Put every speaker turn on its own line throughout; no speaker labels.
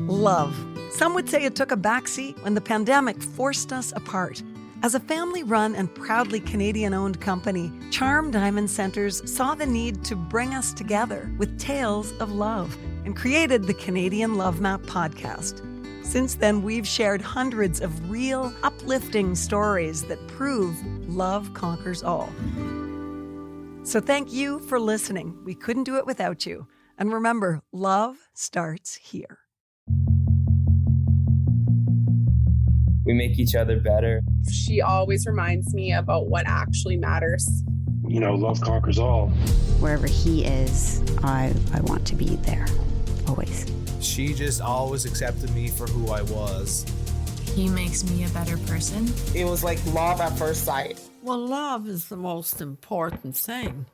Love. Some would say it took a backseat when the pandemic forced us apart. As a family-run and proudly Canadian-owned company, Charm Diamond Centers saw the need to bring us together with tales of love and created the Canadian Love Map podcast. Since then, we've shared hundreds of real, uplifting stories that prove love conquers all. So thank you for listening. We couldn't do it without you. And remember, love starts here.
We make each other better.
She always reminds me about what actually matters.
You know, love conquers all.
Wherever he is, I want to be there, always.
She just always accepted me for who I was.
He makes me a better person.
It was like love at first sight.
Well, love is the most important thing.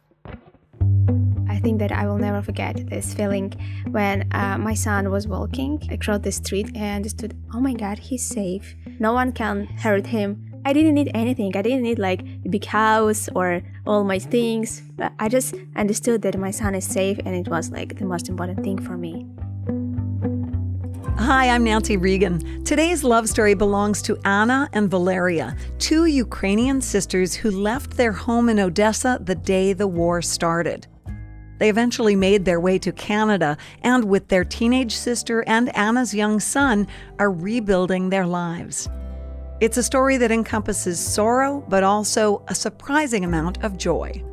I think that I will never forget this feeling when my son was walking across the street and I understood, oh my God, he's safe. No one can hurt him. I didn't need anything. I didn't need like a big house or all my things. But I just understood that my son is safe, and it was like the most important thing for me.
Hi, I'm Nancy Regan. Today's love story belongs to Anna and Valeriia, two Ukrainian sisters who left their home in Odessa the day the war started. They eventually made their way to Canada and, with their teenage sister and Anna's young son, are rebuilding their lives. It's a story that encompasses sorrow, but also a surprising amount of joy.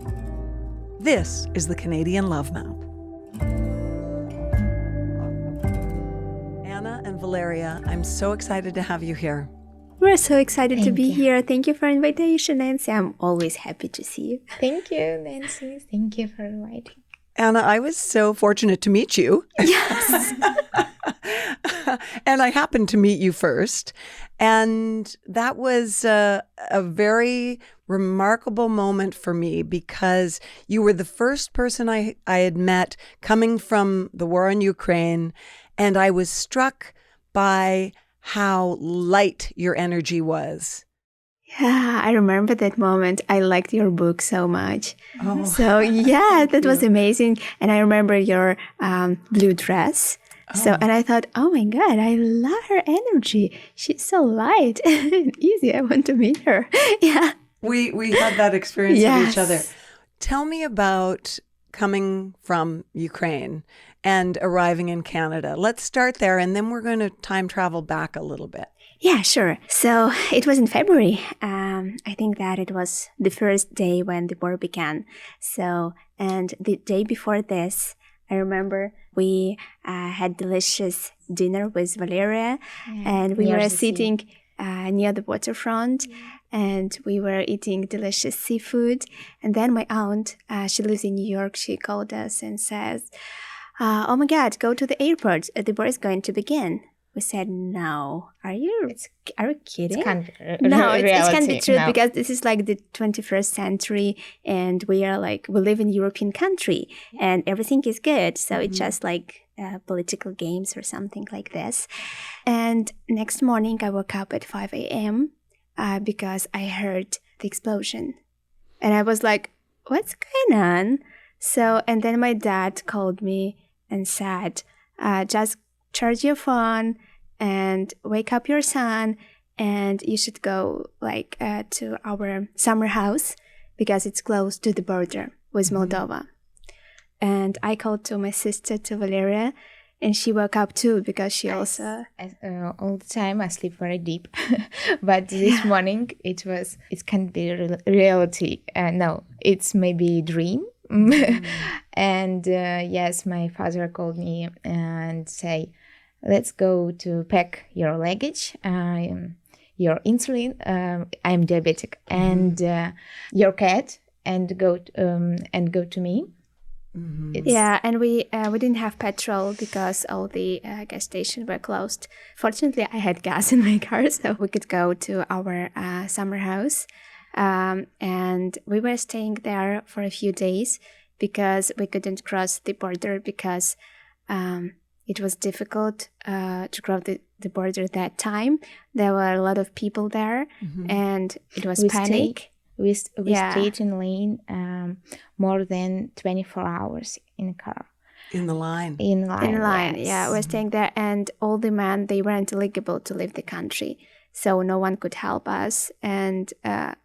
This is the Canadian Love Map. Anna and Valeriia, I'm so excited to have you here.
We're so excited to be here. Thank you for the invitation, Nancy. I'm always happy to see you.
Thank you, Nancy. Thank you for inviting.
Anna, I was so fortunate to meet you.
Yes.
And I happened to meet you first. And that was a very remarkable moment for me because you were the first person I had met coming from the war in Ukraine. And I was struck by how light your energy was.
Yeah, I remember that moment. I liked your book so much.
Oh.
So yeah, that was amazing. And I remember your blue dress.
Oh.
So, and I thought, oh my God, I love her energy. She's so light and easy. I want to meet her. Yeah.
We had that experience
Yes.
with each other. Tell me about coming from Ukraine and arriving in Canada. Let's start there, and then we're going to time travel back a little bit.
Yeah, sure. So it was in February. I think that it was the first day when the war began. So, and the day before this, I remember we had delicious dinner with Valeriia, and we were sitting near the waterfront, and we were eating delicious seafood. And then my aunt, she lives in New York, she called us and says, oh my God, go to the airport. The war is going to begin. We said, no. Are you kidding?
It's kind of
no, it's
reality.
kind of true
No.
because this is like the 21st century and we live in a European country and everything is good. So it's just like political games or something like this. And next morning I woke up at 5 a.m. Because I heard the explosion. And I was like, what's going on? So, and then my dad called me and said, just charge your phone and wake up your son, and you should go to our summer house because it's close to the border with Moldova. And I called to my sister, to Valeriia, and she woke up too because she also...
all the time I sleep very deep. But this morning it can't be reality. No, it's maybe a dream. And yes, my father called me and say, let's go to pack your luggage, your insulin, I'm diabetic, and your cat, and go to me.
Yeah, and we didn't have petrol because all the gas stations were closed. Fortunately, I had gas in my car, so we could go to our summer house. And we were staying there for a few days because we couldn't cross the border because it was difficult to cross the border at that time. There were a lot of people there, and it was panic.
We stayed in lane more than 24 hours in a car.
In the line.
In line,
yes.
yeah. We're staying there, and all the men, they weren't eligible to leave the country. So no one could help us, and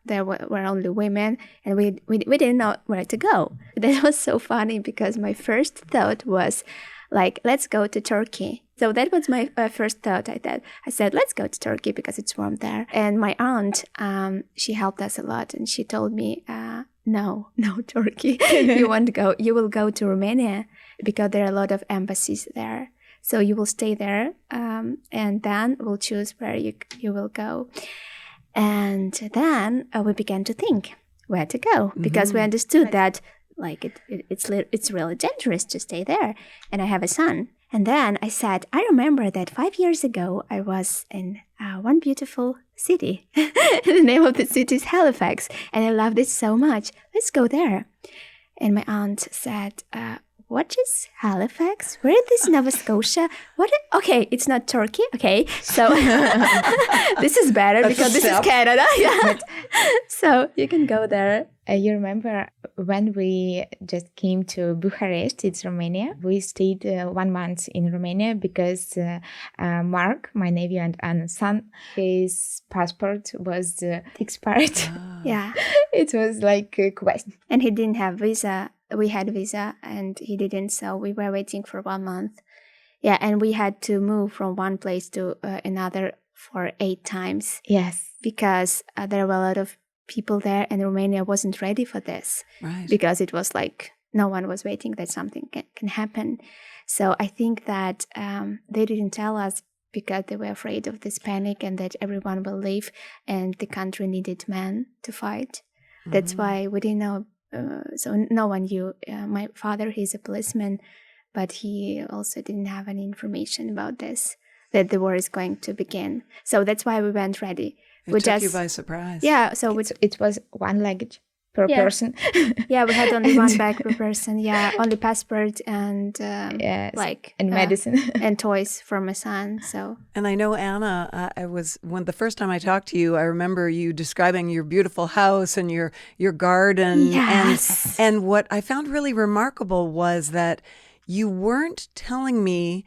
there were only women, and we didn't know where to go. That was so funny because my first thought was, like, let's go to Turkey. So that was my first thought. I said, let's go to Turkey because it's warm there. And my aunt, she helped us a lot, and she told me, no, Turkey. You won't go. You will go to Romania because there are a lot of embassies there. So you will stay there, and then we'll choose where you will go. And then we began to think where to go because we understood that, like, it's really dangerous to stay there. And I have a son. And then I said, I remember that 5 years ago I was in one beautiful city. The name of the city is Halifax, and I loved it so much. Let's go there. And my aunt said, what is Halifax? Where is this, Nova Scotia? Okay, it's not Turkey. Okay, so this is better because this is Canada. Yeah. So you can go there.
You remember when we just came to Bucharest, it's Romania. We stayed 1 month in Romania because Mark, my nephew and Anna's son, his passport was expired.
Yeah.
It was like a question.
And he didn't have visa. We had visa and he didn't, so we were waiting for 1 month. Yeah, and we had to move from one place to another for 8 times.
Yes.
Because there were a lot of people there and Romania wasn't ready for this.
Right.
Because it was like no one was waiting that something can happen. So I think that they didn't tell us because they were afraid of this panic and that everyone will leave and the country needed men to fight. That's why we didn't know. So no one knew. My father, he's a policeman, but he also didn't have any information about this, that the war is going to begin. So that's why we went ready.
It took you by surprise.
Yeah, so
it was one luggage per person.
Yeah, we had only one bag per person. Yeah, only passport and
medicine
and toys for my son. So.
And I know, Anna, when the first time I talked to you, I remember you describing your beautiful house and your garden.
Yes.
And what I found really remarkable was that you weren't telling me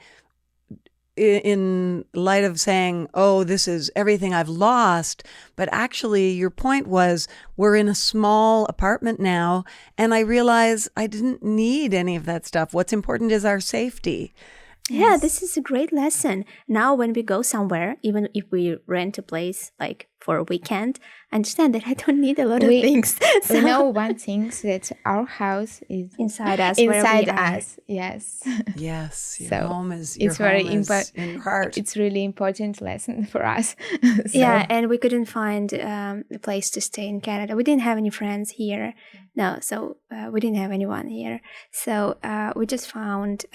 in light of saying, oh, this is everything I've lost. But actually, your point was, we're in a small apartment now, and I realize I didn't need any of that stuff. What's important is our safety.
Yeah,
Yes.
this is a great lesson. Now, when we go somewhere, even if we rent a place like for a weekend, I understand that I don't need a lot of things.
We know one thing, that our house is
inside us.
Inside us, yes.
Yes, your
So
home is
it's very
in your heart.
It's really important lesson for us.
Yeah, and we couldn't find a place to stay in Canada. We didn't have any friends here. No, so we didn't have anyone here. So we just found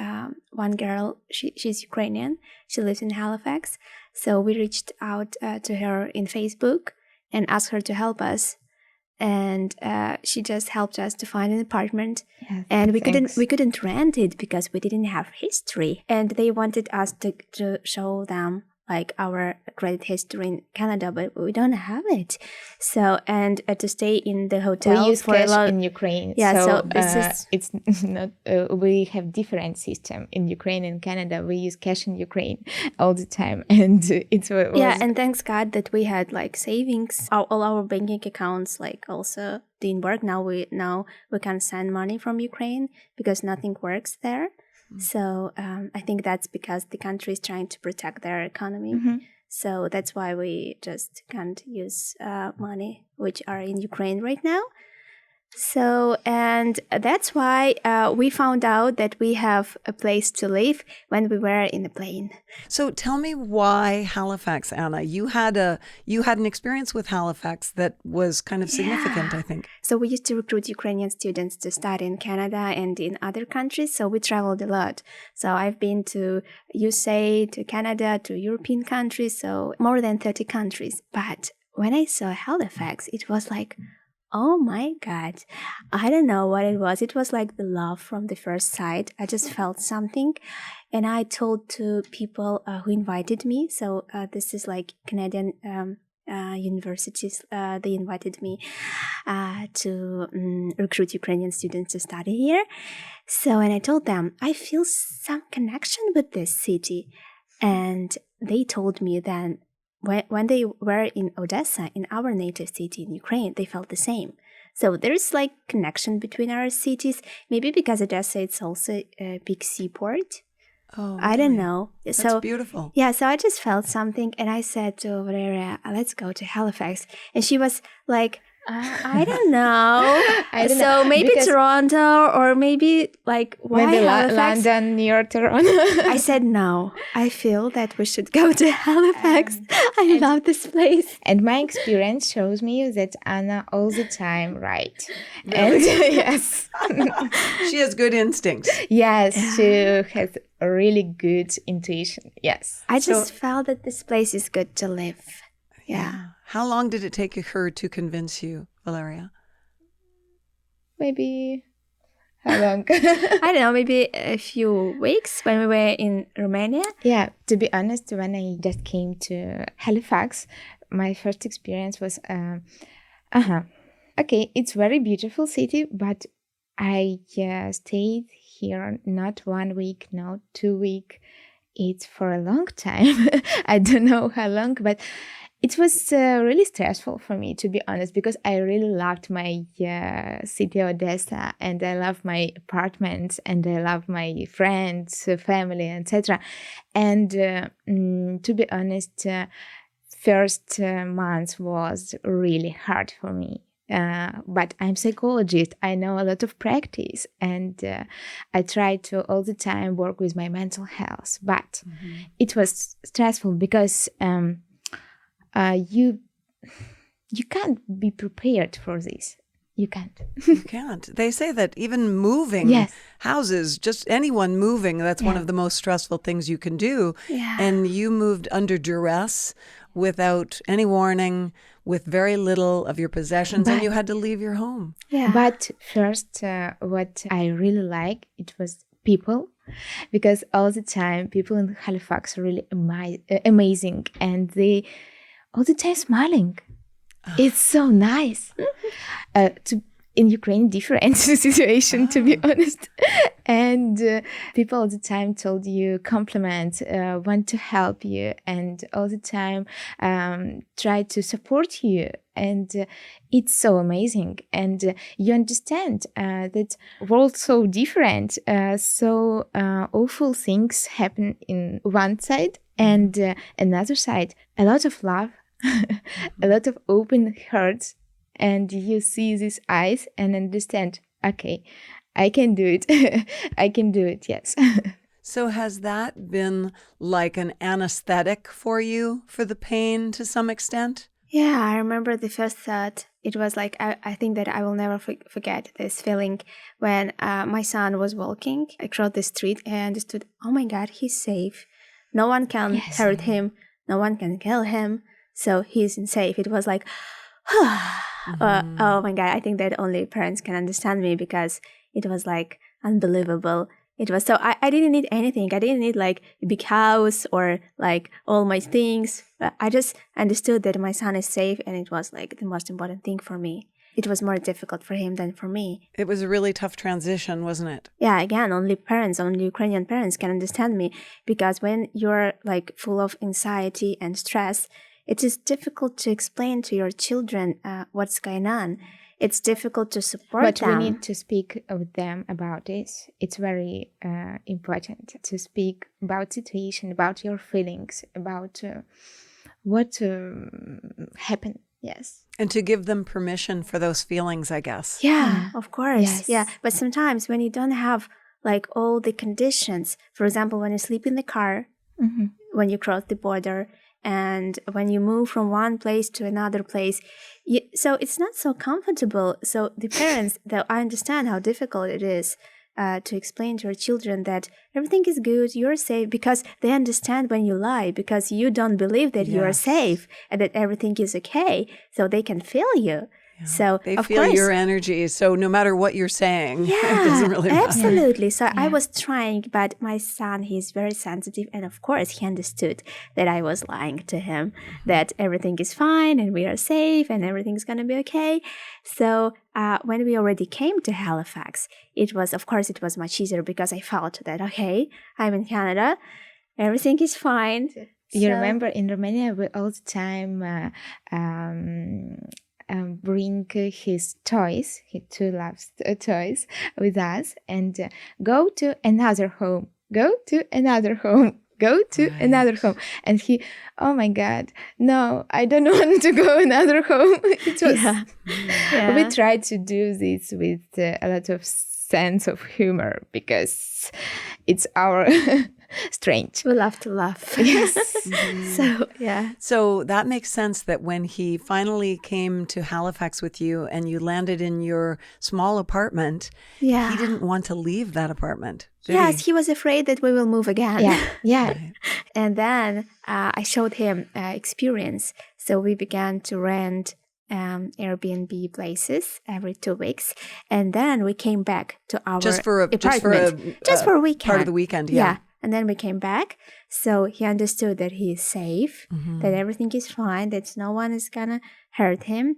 one girl. She's Ukrainian. She lives in Halifax. So we reached out to her in Facebook and asked her to help us. And she just helped us to find an apartment.
Yeah,
and we
thanks.
couldn't rent it because we didn't have history. And they wanted us to show them like our credit history in Canada, but we don't have it. So, and to stay in the hotel.
We use
for a
cash
lot
in Ukraine.
Yeah, so this is
it's not. We have different system in Ukraine and Canada. We use cash in Ukraine all the time, and it's
yeah. And thanks God that we had like savings. All our banking accounts like also didn't work. Now we can send money from Ukraine because nothing works there. So I think that's because the country is trying to protect their economy. So that's why we just can't use money which are in Ukraine right now. So, and that's why we found out that we have a place to live when we were in the plane.
So tell me why Halifax, Anna. You had an experience with Halifax that was kind of significant, I think.
So we used to recruit Ukrainian students to study in Canada and in other countries. So we traveled a lot. So I've been to USA, to Canada, to European countries, so more than 30 countries. But when I saw Halifax, it was like, oh my God, I don't know what it was. It was like the love from the first sight. I just felt something. And I told to people who invited me. So this is like Canadian universities. They invited me to recruit Ukrainian students to study here. So, and I told them, I feel some connection with this city. And they told me then, when they were in Odessa, in our native city in Ukraine, they felt the same. So there's like connection between our cities, maybe because Odessa it's also a big seaport.
Oh,
I don't know.
That's beautiful.
Yeah, so I just felt something, and I said to Valeriia, let's go to Halifax. And she was like, I don't know. So maybe Toronto, or maybe like, why
maybe
Halifax?
London near Toronto.
I said no. I feel that we should go to Halifax. I love this place.
And my experience shows me that Anna all the time right.
Really?
And yes.
She has good instincts.
Yes, she has a really good intuition. Yes.
I just felt that this place is good to live. Yeah.
How long did it take her to convince you, Valeriia?
Maybe how long?
I don't know, maybe a few weeks when we were in Romania.
Yeah, to be honest, when I just came to Halifax, my first experience was, okay, it's very beautiful city, but I stayed here not 1 week, no 2 weeks. It's for a long time. I don't know how long, but it was really stressful for me, to be honest, because I really loved my city, Odessa, and I love my apartments, and I love my friends, family, etc. And to be honest, first month was really hard for me. But I'm psychologist. I know a lot of practice, and I try to all the time work with my mental health. But it was stressful because you can't be prepared for this. You can't.
You can't. They say that even moving houses, just anyone moving, that's one of the most stressful things you can do.
Yeah.
And you moved under duress, without any warning, with very little of your possessions, and you had to leave your home.
Yeah.
But first, what I really like, it was people. Because all the time, people in Halifax are really amazing, and they all the time smiling. It's so nice. In Ukraine, different situation, to be honest. And people all the time told you compliments, want to help you, and all the time try to support you. And it's so amazing. And you understand that world's so different. So awful things happen in one side, and another side, a lot of love, a lot of open hearts. And you see these eyes and understand, okay, I can do it. I can do it, yes.
So has that been like an anesthetic for you for the pain to some extent?
Yeah, I remember the first thought. It was like, I think that I will never forget this feeling when my son was walking across the street, and I understood, oh my God, he's safe. No one can hurt him. No one can kill him. So he's safe. It was like, oh my God, I think that only parents can understand me, because it was like unbelievable. It was so, I didn't need anything. I didn't need like a big house or like all my things. I just understood that my son is safe, and it was like the most important thing for me. It was more difficult for him than for me.
It was a really tough transition, wasn't it?
Yeah, again, only Ukrainian parents can understand me, because when you're like full of anxiety and stress, it is difficult to explain to your children what's going on. It's difficult to support them.
But we need to speak with them about this. It's very important to speak about situation, about your feelings, about what happened. Yes.
And to give them permission for those feelings, I guess.
Yeah, of course.
Yes.
Yeah, but sometimes when you don't have like all the conditions, for example, when you sleep in the car, when you cross the border, and when you move from one place to another place, so it's not so comfortable. So the parents, though, I understand how difficult it is to explain to your children that everything is good, you're safe, because they understand when you lie, because you don't believe that you are safe and that everything is okay, so they can feel you. So
They
of
feel
course,
your energy. So no matter what you're saying, it doesn't really matter.
absolutely. So I was trying, but my son, he's very sensitive. And of course, he understood that I was lying to him, that everything is fine and we are safe and everything's going to be okay. So when we already came to Halifax, it was much easier because I felt that, okay, I'm in Canada, everything is fine.
You remember in Romania, we all the time bring his toys. He too loves toys with us, and go to another home. Go to another home. Go to another home. And he, oh my God, no, I don't want to go another home. It was. We tried to do this with a lot of sense of humor because it's our strength.
We love to laugh.
Yes.
So, yeah.
So that makes sense that when he finally came to Halifax with you and you landed in your small apartment, he didn't want to leave that apartment.
Yes, he was afraid that we will move again.
Yeah.
Right.
And then I showed him experience. So we began to rent Airbnb places every 2 weeks, and then we came back to our apartment just for a weekend.
Part of the weekend, yeah.
And then we came back, so he understood that he is safe, that everything is fine, that no one is gonna hurt him.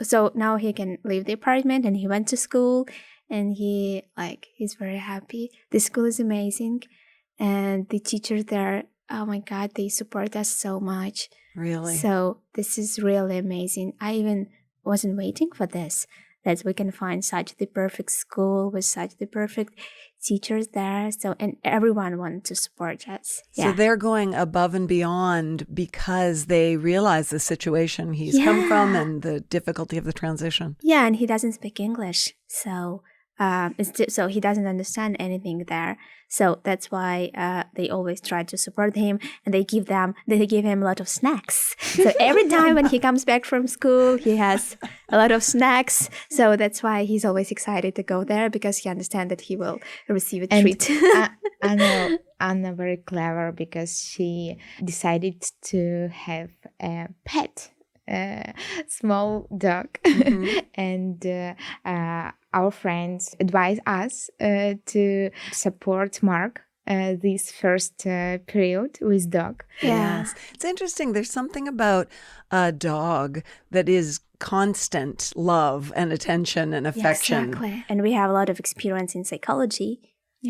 So now he can leave the apartment, and he went to school, and he's very happy. The school is amazing, and the teachers there, oh my God, they support us so much.
Really?
So this is really amazing. I even wasn't waiting for this, that we can find such the perfect school with such the perfect teachers there. So, and everyone wants to support us.
So they're going above and beyond because they realize the situation he's come from and the difficulty of the transition.
Yeah, and he doesn't speak English. So so he doesn't understand anything there. So that's why they always try to support him, and they give him a lot of snacks. So every time when he comes back from school, he has a lot of snacks. So that's why he's always excited to go there, because he understands that he will receive a treat.
Anna very clever, because she decided to have a pet. Small dog. And our friends advise us to support Mark this first period with dog.
Yes. It's interesting. There's something about a dog that is constant love and attention and affection.
Exactly. And we have a lot of experience in psychology,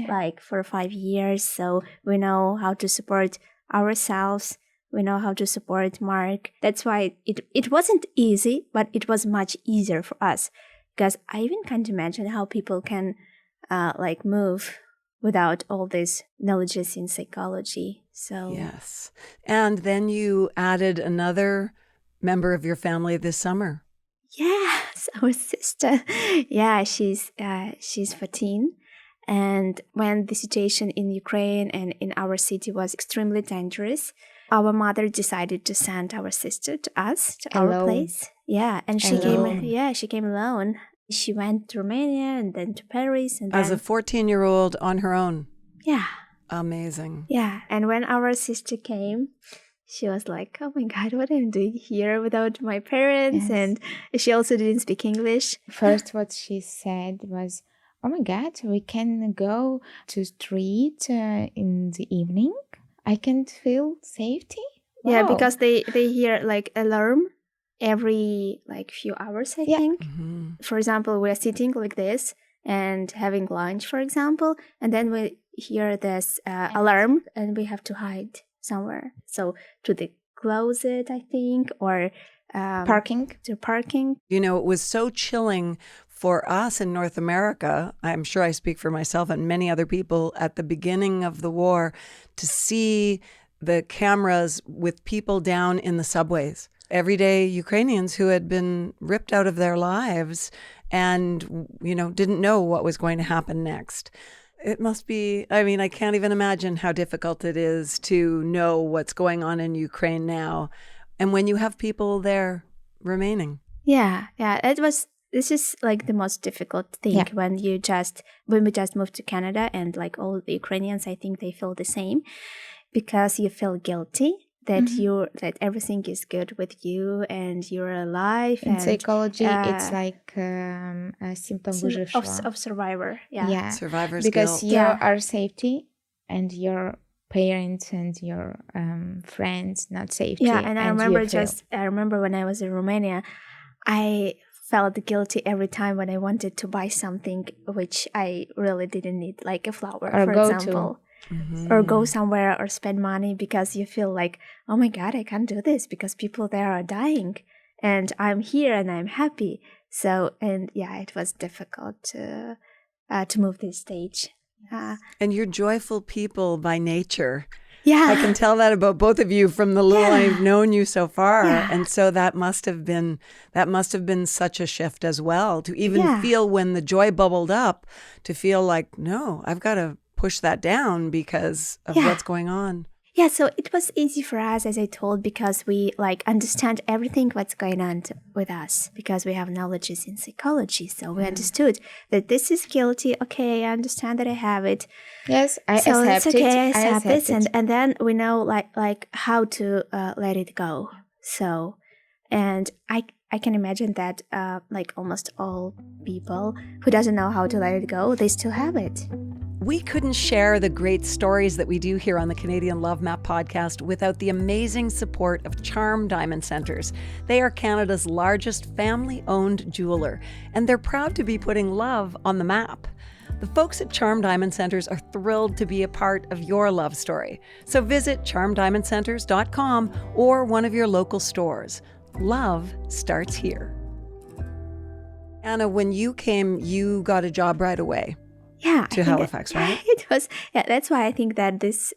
like for 5 years. So we know how to support ourselves. We know how to support Mark. That's why it wasn't easy, but it was much easier for us. Because I even can't imagine how people can move without all these knowledges in psychology. So
yes. And then you added another member of your family this summer.
Yes, our sister. Yeah, she's 14. And when the situation in Ukraine and in our city was extremely dangerous, our mother decided to send our sister to us, to our place. Yeah, and she came alone. She went to Romania and then to Paris. And
as a 14-year-old on her own.
Yeah.
Amazing.
Yeah, and when our sister came, she was like, oh my God, what am I doing here without my parents? Yes. And she also didn't speak English.
First, what she said was, oh my God, we can go to street in the evening. I can feel safety. Wow.
Yeah, because they hear like alarm every few hours, I think.
Mm-hmm.
For example, we're sitting like this and having lunch, for example, and then we hear this alarm and we have to hide somewhere. So to the closet, I think, or
parking.
To parking.
You know, it was so chilling for us in North America, I'm sure I speak for myself and many other people, at the beginning of the war, to see the cameras with people down in the subways. Everyday Ukrainians who had been ripped out of their lives and, didn't know what was going to happen next. It must be, I can't even imagine how difficult it is to know what's going on in Ukraine now. And when you have people there remaining.
Yeah. This is like the most difficult thing when we just moved to Canada, and like all the Ukrainians, I think they feel the same, because you feel guilty that that everything is good with you and you're alive.
In
and
psychology, it's like symptom
of survivor. Yeah.
Survivor's
because
guilt.
you are safety and your parents and your friends not safety.
Yeah, and I remember
I
remember when I was in Romania, I felt guilty every time when I wanted to buy something which I really didn't need, like a flower,
or
for
go
example.
Mm-hmm.
Or go somewhere or spend money because you feel like, oh my God, I can't do this because people there are dying and I'm here and I'm happy. So, and yeah, it was difficult to move this stage.
And you're joyful people by nature.
Yeah.
I can tell that about both of you from the little
Yeah.
I've known you so far.
Yeah.
And so that must have been such a shift as well, to even feel when the joy bubbled up, to feel like, no, I've got to push that down because of what's going on.
Yeah, so it was easy for us, as I told, because we like understand everything what's going on with us, because we have knowledges in psychology. So we understood that this is guilty. Okay, I understand that I have it.
Yes, I
so
accept
it's okay,
it.
I accept it. And then we know like how to let it go. So, and I can imagine that like almost all people who doesn't know how to let it go, they still have it.
We couldn't share the great stories that we do here on the Canadian Love Map podcast without the amazing support of Charm Diamond Centers. They are Canada's largest family-owned jeweler, and they're proud to be putting love on the map. The folks at Charm Diamond Centers are thrilled to be a part of your love story. So visit charmdiamondcenters.com or one of your local stores. Love starts here. Anna, when you came, you got a job right away.
Yeah,
to Halifax, right?
It was. Yeah, that's why I think that this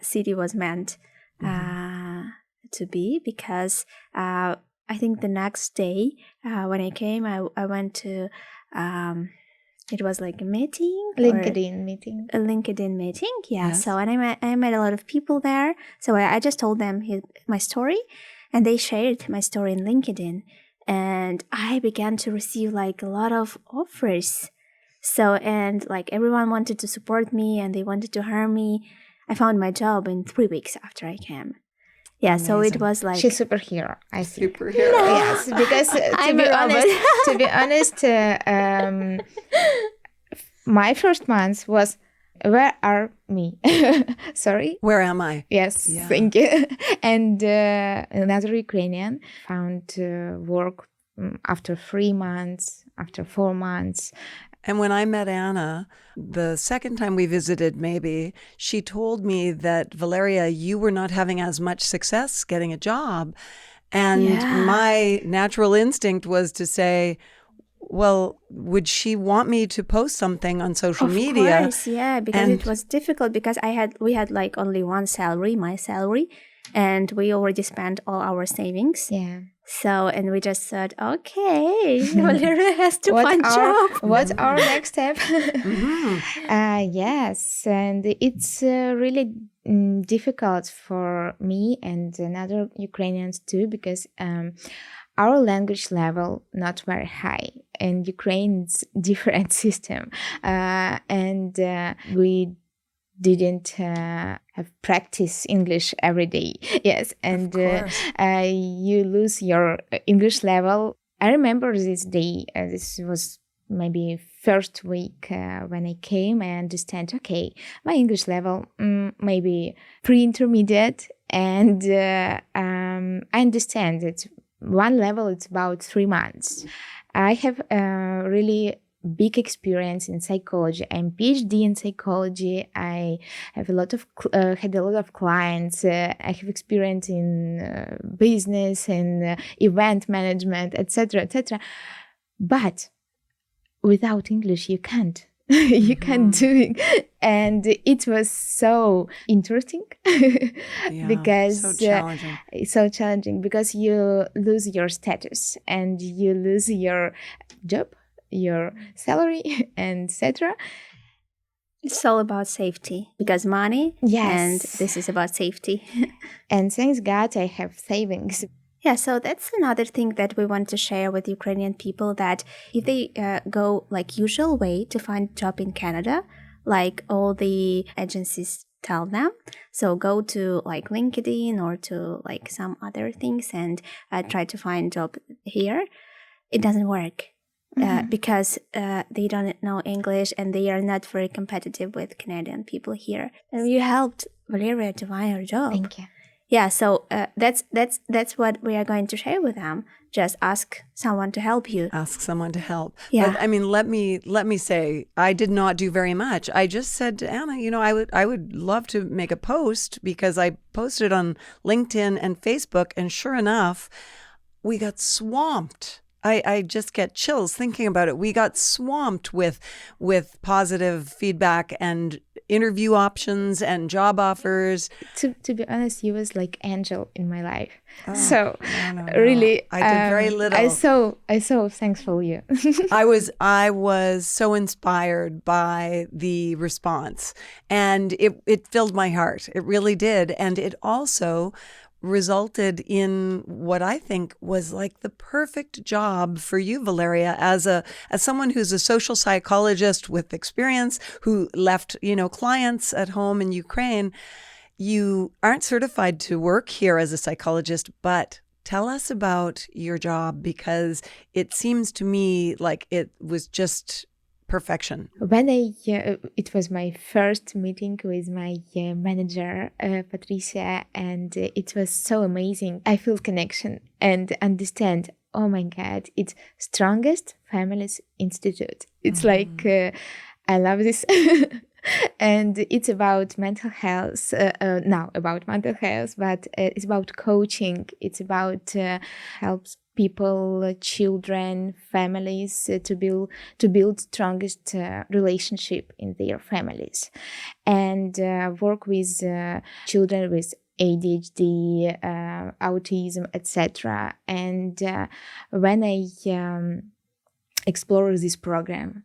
city was meant to be, because I think the next day when I came, I went to it was like a meeting,
A LinkedIn meeting.
Yeah.
Yes.
So and I met a lot of people there. So I just told them my story, and they shared my story in LinkedIn, and I began to receive like a lot of offers. So, and like everyone wanted to support me and they wanted to hire me. I found my job in 3 weeks after I came. Yeah, amazing. So it was like...
She's superhero, I think.
Superhero.
No.
Yes, because to be honest, my first month was, where are me? Sorry?
Where am I?
Yes, thank you. And another Ukrainian found work after 3 months, after 4 months.
And when I met Anna, the second time we visited maybe, she told me that, Valeriia, you were not having as much success getting a job. And my natural instinct was to say, well, would she want me to post something on social media?
Of course, yeah, because it was difficult because we had like only one salary, my salary, and we already spent all our savings.
Yeah.
So, and we just said, okay, Valeriia has to find a job.
What's our next step? Yes, and it's really difficult for me and another Ukrainians too, because our language level not very high, and Ukraine's different system, and we didn't have practice English every day. Yes, and you lose your English level. I remember this day, this was maybe first week when I came, I understand, okay, my English level maybe pre-intermediate, and I understand that one level it's about 3 months. I have really big experience in psychology. I'm PhD in psychology. I have had a lot of clients. I have experience in business and event management, etc., etc. But without English, you can't. You can't do it. And it was so interesting because so challenging because you lose your status and you lose your job, your salary, and etc.
It's all about safety because money.
Yes,
and this is about safety.
And thanks God, I have savings.
Yeah, so that's another thing that we want to share with Ukrainian people, that if they go like usual way to find a job in Canada, like all the agencies tell them. So go to like LinkedIn or to like some other things and try to find job here. It doesn't work because they don't know English and they are not very competitive with Canadian people here. And you helped Valeriia to find her job.
Thank you.
Yeah, so that's what we are going to share with them. Just ask someone to help you.
Ask someone to help.
Yeah.
But I mean, let me say, I did not do very much. I just said to Anna, I would love to make a post, because I posted on LinkedIn and Facebook, and sure enough, we got swamped. I just get chills thinking about it. We got swamped with positive feedback and interview options and job offers.
To be honest, you was like angel in my life.
Oh,
so
no.
really,
I did very little.
I so thankful you.
I was so inspired by the response, and it filled my heart. It really did, and it also resulted in what I think was like the perfect job for you, Valeriia, as someone who's a social psychologist with experience, who left, clients at home in Ukraine. You aren't certified to work here as a psychologist, but tell us about your job, because it seems to me like it was just perfection.
When it was my first meeting with my manager, Patricia, and it was so amazing. I feel connection and understand, oh my God, it's Strongest Families Institute. It's like, I love this. And it's about mental health, about mental health, but it's about coaching. It's about helps people, children, families to build strongest relationship in their families, and work with children with ADHD, autism, etc. And when I explore this program,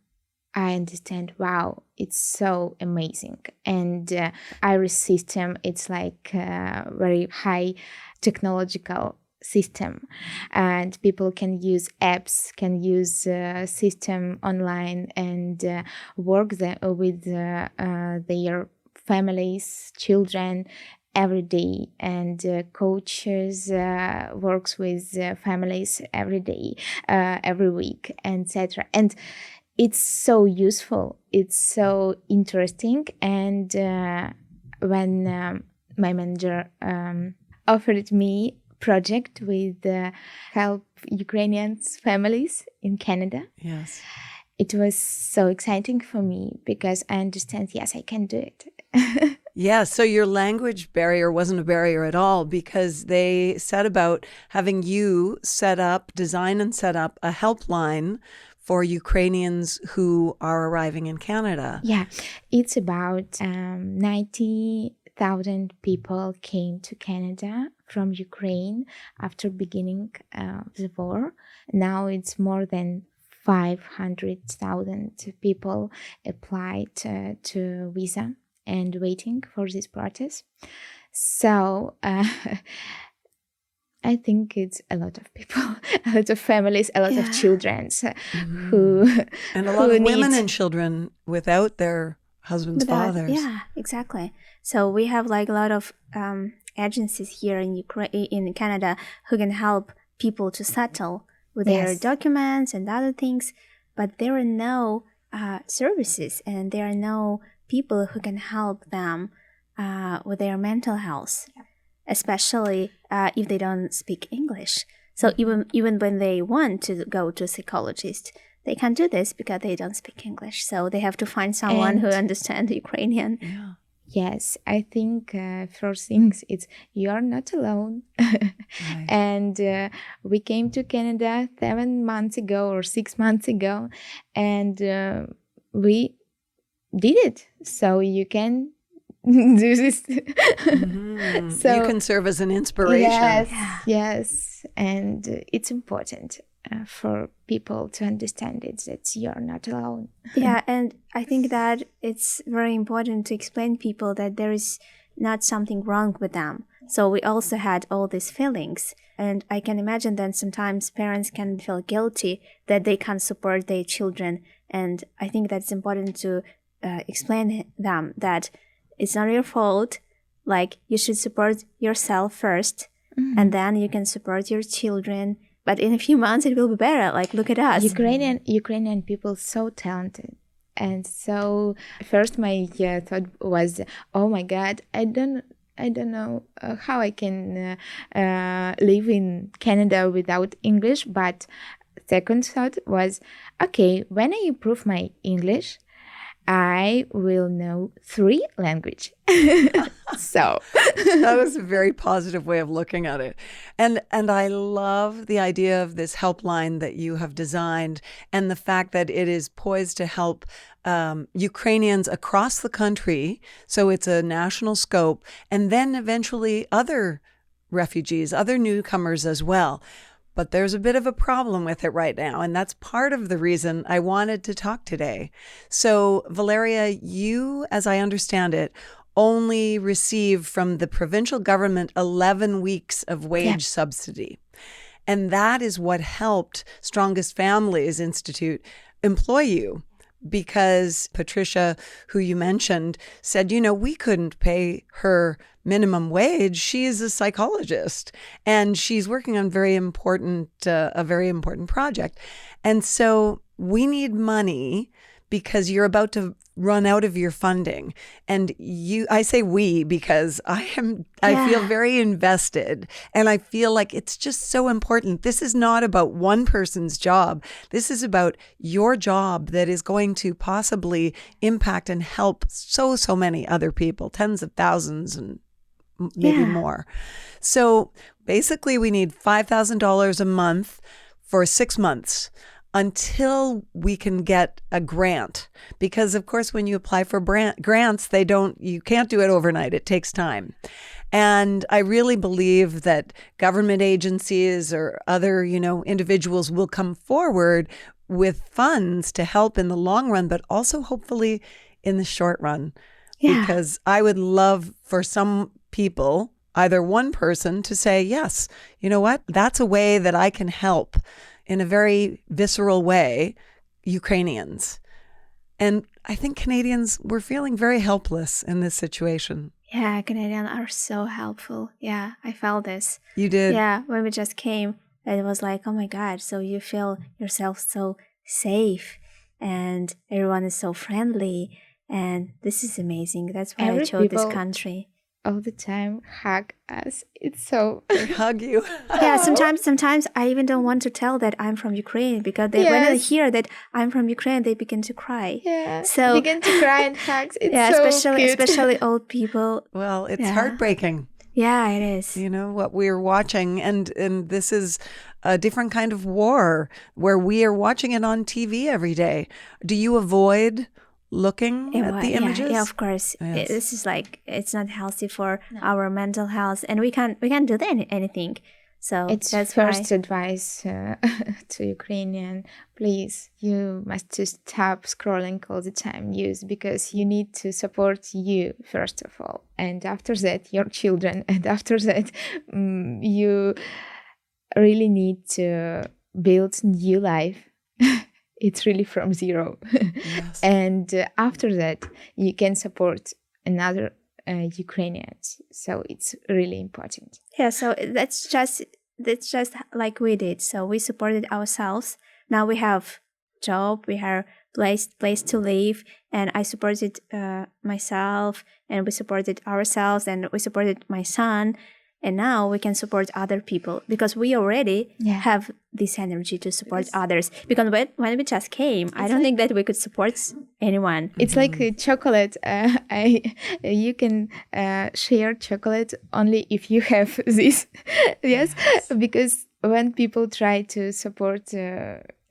I understand, wow, it's so amazing. And Iris system, it's like very high technological system, and people can use apps, can use system online, and work with their families, children every day, and coaches works with families every day, every week, etc. And it's so useful, it's so interesting. And when my manager offered me project with help Ukrainian families in Canada.
Yes.
It was so exciting for me, because I understand, yes, I can do it.
Yeah, so your language barrier wasn't a barrier at all, because they set about having you design and set up a helpline for Ukrainians who are arriving in Canada.
Yeah, it's about 90,000 people came to Canada from Ukraine after beginning the war. Now it's more than 500,000 people applied to visa and waiting for this process. So I think it's a lot of people, a lot of families, a lot of children who
and a lot of women and children without their husbands' fathers.
Yeah, exactly. So we have like a lot of agencies here in in Canada who can help people to settle with their documents and other things, but there are no services, and there are no people who can help them with their mental health, especially if they don't speak English. So even when they want to go to a psychologist, they can't do this because they don't speak English. So they have to find someone who understands Ukrainian.
Yeah.
Yes, I think first things, it's you're not alone.
Right.
And we came to Canada 7 months ago or 6 months ago, and we did it. So you can do this.
Mm-hmm. So you can serve as an inspiration.
Yes. And it's important for people to understand it, that you're not alone.
Yeah, and I think that it's very important to explain people that there is not something wrong with them. So we also had all these feelings, and I can imagine that sometimes parents can feel guilty that they can't support their children, and I think that's important to explain them that it's not your fault. Like, you should support yourself first, and then you can support your children. But in a few months, it will be better. Like, look at us.
Ukrainian people so talented. And so first my thought was, oh my God, I don't know how I can live in Canada without English. But second thought was, okay, when I improve my English, I will know 3 languages. So
that was a very positive way of looking at it. And I love the idea of this helpline that you have designed, and the fact that it is poised to help Ukrainians across the country. So it's a national scope, and then eventually other refugees, other newcomers as well. But there's a bit of a problem with it right now, and that's part of the reason I wanted to talk today. So, Valeriia, you, as I understand it, only receive from the provincial government 11 weeks of wage subsidy. And that is what helped Strongest Families Institute employ you. Because Patricia, who you mentioned, said, we couldn't pay her minimum wage. She is a psychologist, and she's working on a very important project. And so we need money because you're about to run out of your funding. And I say we because I feel very invested, and I feel like it's just so important. This is not about one person's job. This is about your job that is going to possibly impact and help so many other people, tens of thousands and maybe more. So basically we need $5,000 a month for 6 months, until we can get a grant. Because of course, when you apply for grants, you can't do it overnight. It takes time. And I really believe that government agencies or other, individuals will come forward with funds to help in the long run, but also hopefully in the short run. Yeah. Because I would love for some people, either one person, to say, yes, you know what? That's a way that I can help in a very visceral way, Ukrainians. And I think Canadians were feeling very helpless in this situation.
Yeah, Canadians are so helpful. Yeah, I felt this.
You did?
Yeah, when we just came, it was like, oh my God, so you feel yourself so safe, and everyone is so friendly, and this is amazing. That's why I chose this country.
All the time hug us. It's so
they hug you.
Yeah, sometimes I even don't want to tell that I'm from Ukraine, because when they hear that I'm from Ukraine, they begin to cry.
Yeah,
so
begin to cry and hugs. It's so cute.
especially old people.
Well, it's heartbreaking.
Yeah, it is.
What we're watching, and this is a different kind of war where we are watching it on TV every day. Do you avoid looking at the images?
Yeah, of course. Yes. This is it's not healthy for our mental health, and we can't do anything. So
that's first advice to Ukrainian. Please, you must just stop scrolling all the time news, because you need to support you first of all, and after that your children, and after that you really need to build new life. It's really from zero. Yes. And after that, you can support another Ukrainians. So it's really important.
Yeah, so that's just like we did. So we supported ourselves. Now we have job, we have place to live, and I supported myself, and we supported ourselves, and we supported my son. And now we can support other people, because we already have this energy to support others. Because when we just came, I don't think that we could support anyone.
It's like a chocolate. You can share chocolate only if you have this. Yes, because when people try to support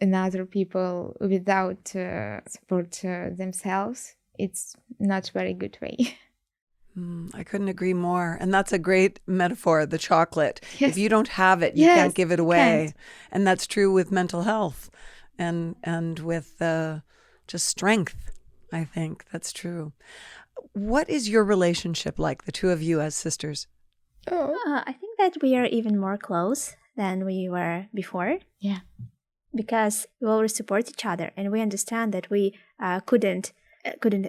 another people without support themselves, it's not very good way.
I couldn't agree more. And that's a great metaphor, the chocolate.
Yes.
If you don't have it, you can't give it away. And that's true with mental health and with just strength, I think. That's true. What is your relationship like, the two of you as sisters?
I think that we are even more close than we were before.
Yeah.
Because we always support each other, and we understand that we couldn't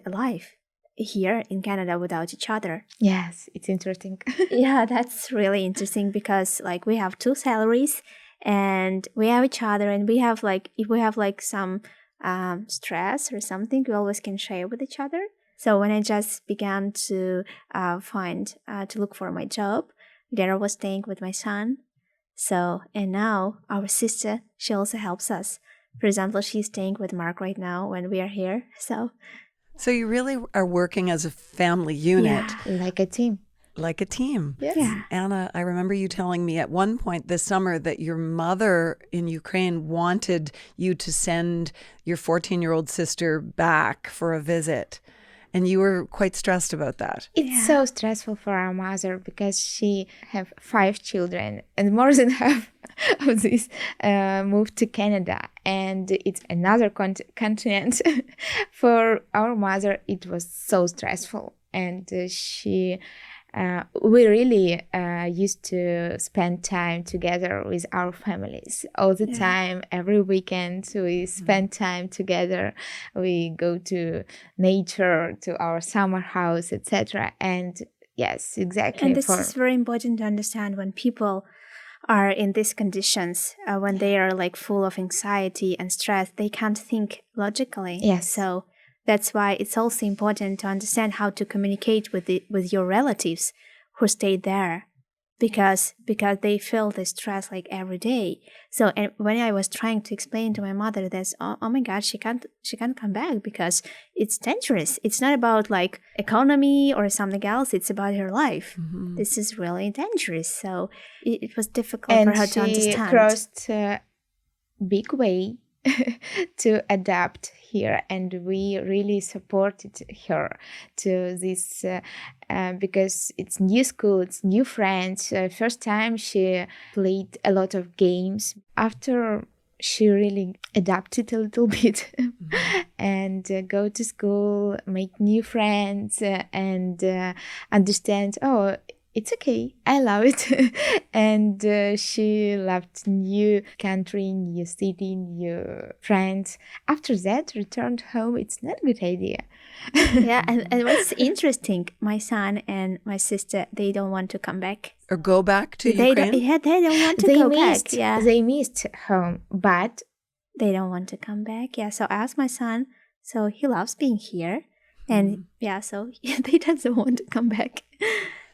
alive here in Canada without each other.
Yes, it's interesting.
Yeah, that's really interesting because like we have 2 salaries and we have each other, and we have like, if we have like some stress or something, we always can share with each other. So when I just began to look for my job, Vera was staying with my son. So, and now our sister, she also helps us. For example, she's staying with Mark right now when we are here.
So you really are working as a family unit.
Yeah.
Like a team.
Like a team.
Yes.
Yeah.
Anna, I remember you telling me at one point this summer that your mother in Ukraine wanted you to send your 14-year-old sister back for a visit. And you were quite stressed about that.
It's so stressful for our mother because she have 5 children, and more than half of these moved to Canada, and it's another continent. For our mother, it was so stressful, and we really used to spend time together with our families all the time. Every weekend we spend time together. We go to nature, to our summer house, etc. And yes, exactly.
And this is very important to understand when people are in these conditions, when they are like full of anxiety and stress, they can't think logically.
Yes.
So that's why it's also important to understand how to communicate with your relatives who stay there, because they feel the stress like every day. So, and when I was trying to explain to my mother this, oh my God, she can't come back because it's dangerous. It's not about like economy or something else. It's about her life. Mm-hmm. This is really dangerous. So it was difficult for her to understand.
And she crossed a big way to adapt here, and we really supported her to this because it's new school, it's new friends. First time she played a lot of games. After she really adapted a little bit and go to school, make new friends, and understand, oh, it's okay, I love it. And she loved new country, new city, new friends. After that, returned home. It's not a good idea.
Yeah, and what's interesting, my son and my sister, they don't want to come back.
Or go back to Ukraine?
They don't want to go back. Yeah.
They missed home, but
they don't want to come back. Yeah, so I asked my son, so he loves being here. And so they doesn't want to come back.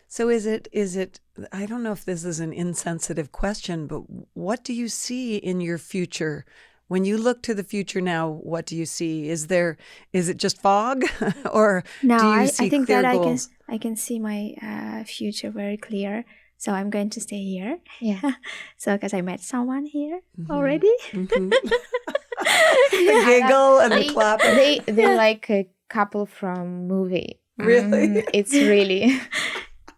So is it, I don't know if this is an insensitive question, but what do you see in your future? When you look to the future now, what do you see? Is it just fog or
no,
do you see
I think
clear
that
goals?
I can see my future very clear. So I'm going to stay here.
Yeah.
So because I met someone here already.
Mm-hmm. The giggle and the clapping.
They're like a couple from movie.
Really?
It's really...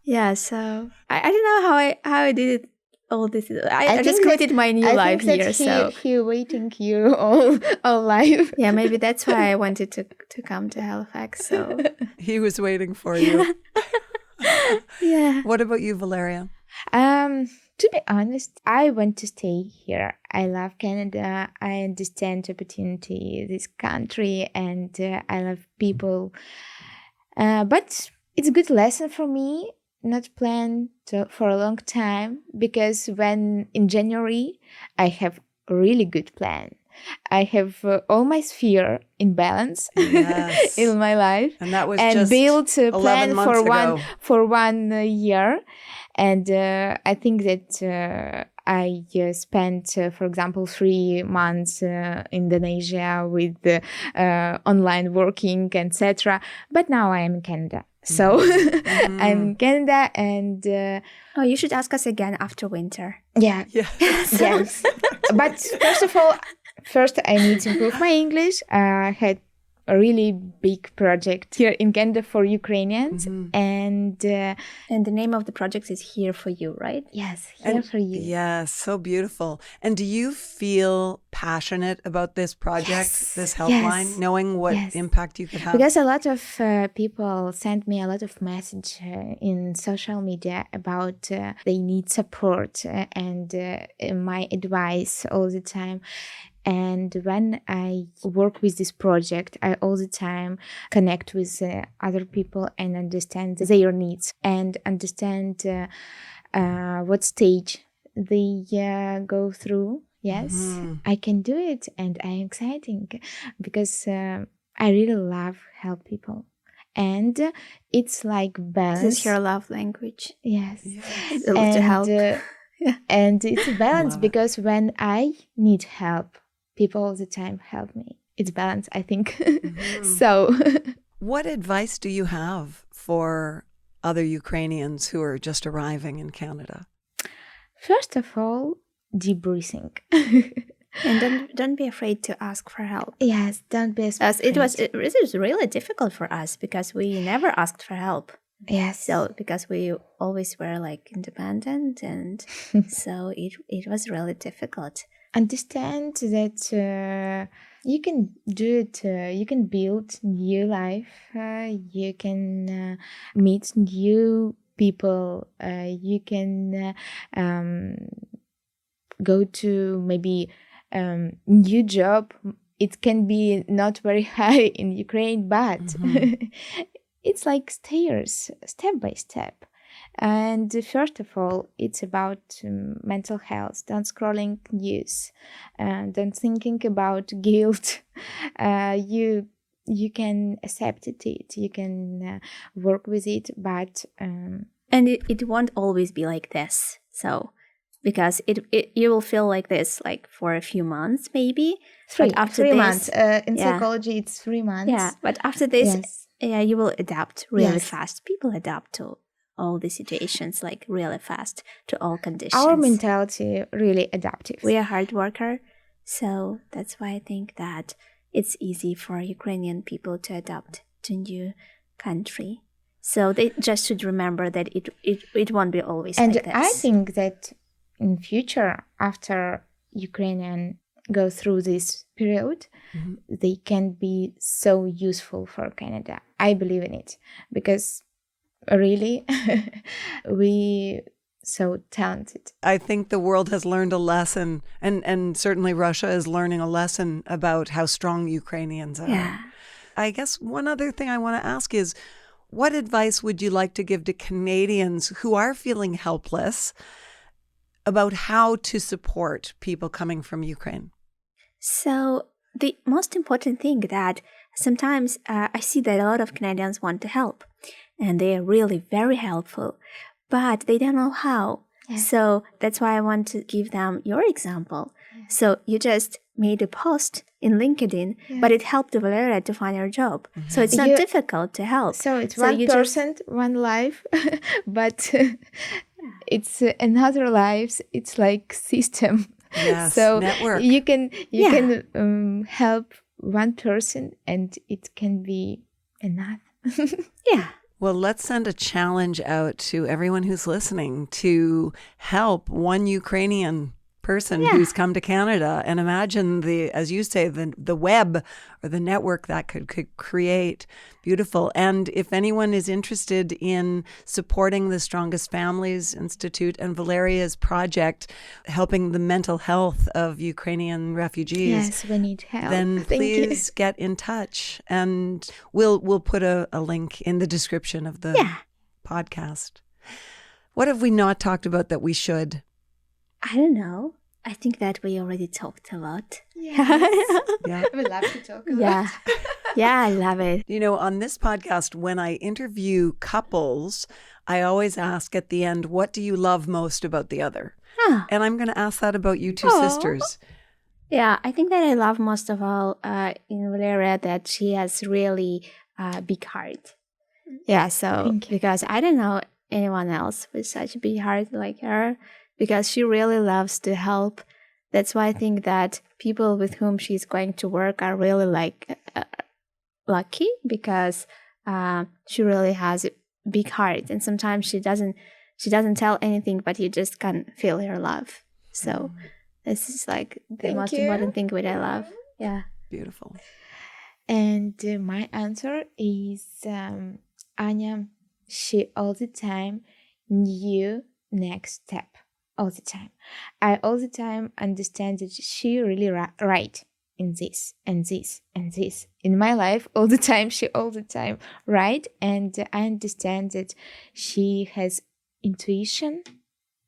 Yeah, so I don't know how I did it all this. I just created my new life here. So
he waiting you all life.
Yeah, maybe that's why I wanted to come to Halifax. So
he was waiting for you.
Yeah.
What about you, Valeriia?
To be honest, I want to stay here. I love Canada. I understand the opportunity, this country, and I love people. But it's a good lesson for me. Not plan for a long time, because when in January I have a really good plan. I have all my sphere in balance in my life,
and that was
and
just
built a plan for one year. And I think that I spent, for example, 3 months in Indonesia with online working, etc. But now I am in Canada. So I'm in Canada, and
you should ask us again after winter.
Yeah. Yes. But first I need to improve my English. I had a really big project here in Canada for Ukrainians, and the
name of the project is Here for You, right?
Yes, Here for You.
Yes, so beautiful. And do you feel passionate about this project, this helpline, knowing what impact you could have?
Because a lot of people send me a lot of message in social media about they need support and my advice all the time. And when I work with this project, I all the time connect with other people and understand their needs and understand what stage they go through. Yes, I can do it, and I'm exciting because I really love help people. And it's like balance.
This is your love language.
Yes.
And, to help.
And it's a balance because when I need help, people all the time help me. It's balance, I think. So.
What advice do you have for other Ukrainians who are just arriving in Canada?
First of all, deep breathing.
And don't be afraid to ask for help.
Yes, don't be afraid.
It was really difficult for us because we never asked for help.
Yes.
So because we always were like independent, and so it was really difficult.
Understand that you can do it. You can build new life. You can meet new people. You can go to maybe new job. It can be not very high in Ukraine, but it's like stairs, step by step. And first of all, it's about mental health. Don't scrolling news. Don't thinking about guilt. You can accept it. You can work with it, but
and it won't always be like this. So because it you will feel like this like for a few months maybe.
But
after
3
this,
months. In psychology, it's 3 months.
Yeah, but after this, you will adapt really
Yes.
fast. People adapt to all the situations like really fast, to all conditions.
Our mentality really adaptive.
We are hard worker, so that's why I think that it's easy for Ukrainian people to adapt to new country. So they just should remember that it won't be always
And
like this.
I think that in future, after Ukrainian go through this period, they can be so useful for Canada. I believe in it because really we so talented.
I think the world has learned a lesson, and certainly Russia is learning a lesson about how strong Ukrainians are.
Yeah.
I guess one other thing I want to ask is, what advice would you like to give to Canadians who are feeling helpless about how to support people coming from Ukraine?
So the most important thing that sometimes I see that a lot of Canadians want to help, and they are really very helpful, but they don't know how. Yeah. So that's why I want to give them your example. Yeah. So you just made a post in LinkedIn, but it helped Valeriia to find her job. So it's not difficult to help.
So it's one person, one life, but it's another lives. It's like system.
Yes,
so
network.
You can help one person, and it can be enough.
Yeah.
Well, let's send a challenge out to everyone who's listening to help one Ukrainian person who's come to Canada, and imagine as you say, the web or the network that could create. Beautiful. And if anyone is interested in supporting the Strongest Families Institute and Valeriia's project, helping the mental health of Ukrainian refugees,
yes, we need help.
Then please get in touch, and we'll put a link in the description of the podcast. What have we not talked about that we should?
I don't know. I think that we already talked a lot.
Yes. Yeah. We love to talk a lot.
Yeah, I love it.
You know, on this podcast, when I interview couples, I always ask at the end, what do you love most about the other? And I'm going to ask that about you two sisters.
Yeah, I think that I love most of all in Valeriia that she has really big heart. Yeah, so because I don't know anyone else with such a big heart like her, because she really loves to help. That's why I think that people with whom she's going to work are really like lucky, because she really has a big heart, and sometimes she doesn't tell anything, but you just can feel her love. So this is like the most important thing which I love. Yeah,
beautiful.
And my answer is Anya. She all the time knew next step all the time. I all the time understand that she really right in this and this and this. In my life, all the time, she all the time right. And I understand that she has intuition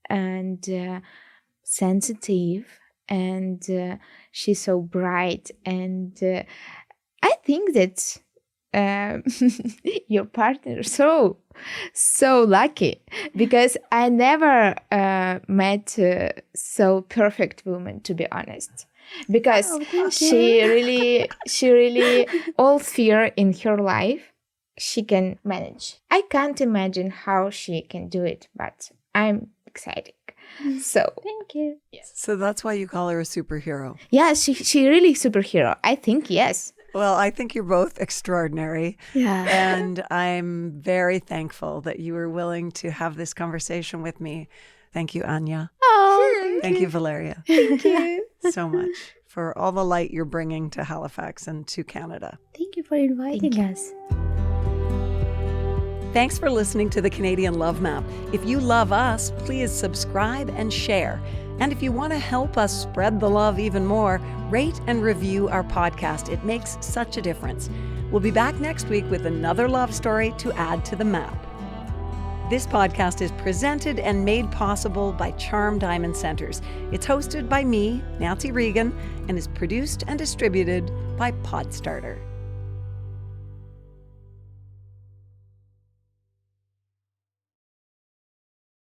and sensitive, and she's so bright. And I think that your partner so lucky, because I never met so perfect woman, to be honest, because she really all fear in her life she can manage. I can't imagine how she can do it, but I'm excited. So
Thank you.
yes.
So that's why you call her a superhero.
Yeah, she really superhero. I think yes.
Well, I think you're both extraordinary.
Yeah.
And I'm very thankful that you were willing to have this conversation with me. Thank you, Anya.
Oh,
Thank you, Valeriia.
thank you.
So much for all the light you're bringing to Halifax and to Canada.
Thank you for inviting us.
Thanks for listening to the Canadian Love Map. If you love us, please subscribe and share. And if you want to help us spread the love even more, rate and review our podcast. It makes such a difference. We'll be back next week with another love story to add to the map. This podcast is presented and made possible by Charm Diamond Centers. It's hosted by me, Nancy Regan, and is produced and distributed by Podstarter.